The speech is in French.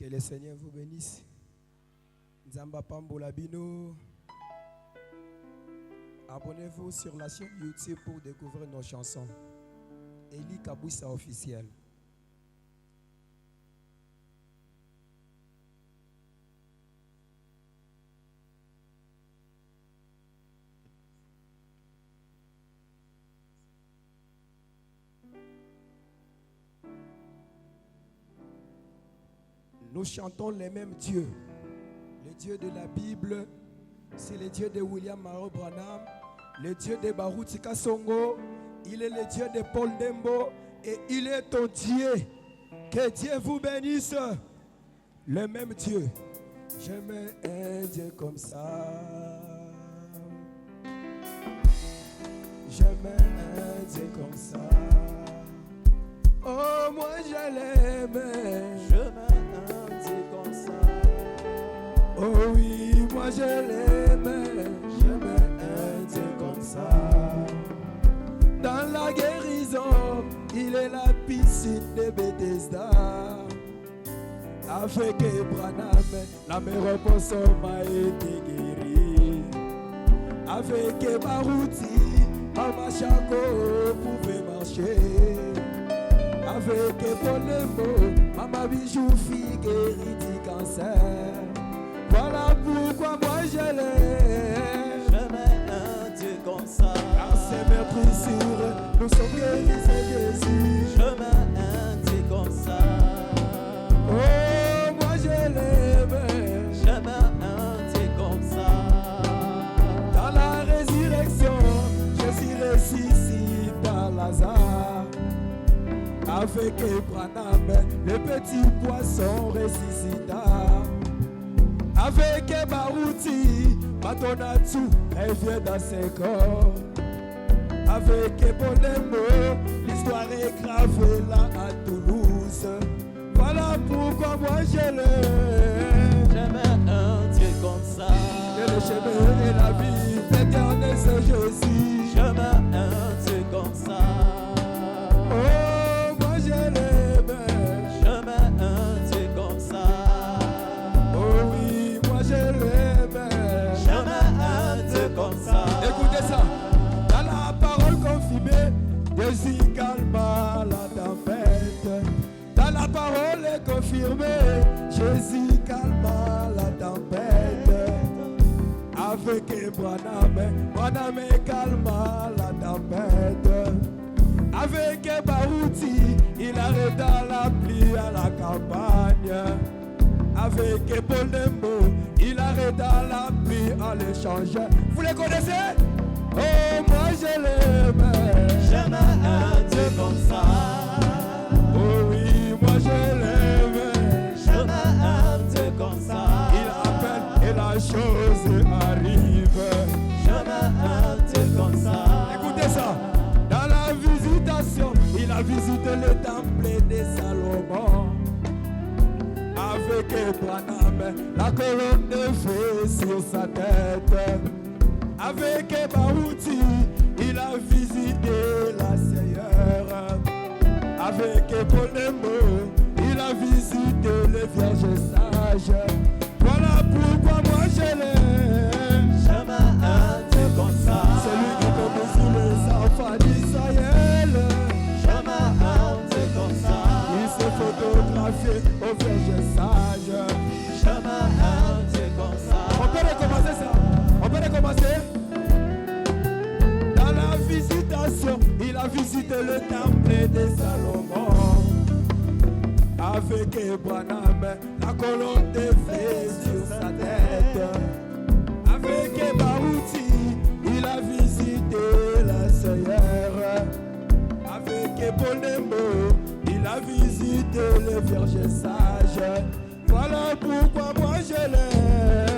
Que le Seigneur vous bénisse. Nzamba Pambola Bino. Abonnez-vous sur la chaîne YouTube pour découvrir nos chansons. Eli Kabouissa officiel. Nous chantons les mêmes dieux. Le Dieu de la Bible, c'est le Dieu de William Maro Branham, le Dieu de Baruti Kasongo, il est le Dieu de Paul Dembo et il est ton Dieu. Que Dieu vous bénisse. Le même Dieu. J'aime un Dieu comme ça. J'aime un Dieu comme ça. Oh, moi je l'aime. J'aime un Dieu comme ça. Oh oui, moi je l'aime. J'aime un Dieu comme ça. Dans la guérison, il est la piscine de Bethesda. Avec Branham, la meilleure personne a été guérie. Avec Baruti, Mama Chako pouvait marcher. Avec Polemo, Mama Bijou fille guérie du cancer. Voilà pourquoi moi je l'aime. J'aime un Dieu comme ça. Car c'est mes blessures, nous sommes guéris, c'est Jésus. J'aime un Dieu comme ça. Oh, moi je l'aime. J'aime un Dieu comme ça. Dans la résurrection, Jésus ressuscite à Lazare. Avec Branham, le petit poisson ressuscita. Avec Baruti, Matonatsu, elle vient dans ses corps. Avec Bolemo, l'histoire est gravée là à Toulouse. Voilà pourquoi moi je l'aime. J'aime un Dieu comme ça. Et le chemin et la vie, l'éternel c'est Jésus. J'aime un Dieu comme ça. Oh, moi je l'aime. J'aime un Dieu comme ça. Oh oui, moi je l'aime. J'aime un Dieu comme ça. Écoutez ça. Dans la parole confirmée, Jésus calma la tempête. Dans la parole confirmée, Jésus calma la tempête. Avec Branham calma la tempête. Avec Baruti, il arrêta la pluie à la campagne. Avec Paul Dembo, il arrêta la pluie à l'échange. Vous les connaissez? Oh, moi je l'aime. J'aime un Dieu comme ça. Oh oui, moi je l'aime. J'aime un Dieu comme ça. Il appelle et la chose arrive. J'aime un Dieu comme ça. Écoutez ça. Dans la visitation, il a visité le temple de Salomon. Avec Branham, la colonne de feu sur sa tête. Avec Baruti, il a visité la Seigneur. Avec Polemo, il a visité les vierges sages. Voilà pourquoi moi je l'aime. J'aime un Dieu comme ça. C'est lui qui tombe sur les enfants d'Israël. J'aime un Dieu comme ça. Il s'est photographié aux vierges sages. J'aime un Dieu comme ça. On peut recommencer ça. On peut recommencer. Dans la visitation, il a visité le temple de Salomon. Avec Branham, la colonne de feu sur sa tête. Avec Baruti, il a visité la Seigneur. Avec Paul Dembo, il a visité les vierges sages. Voilà pourquoi moi je l'aime.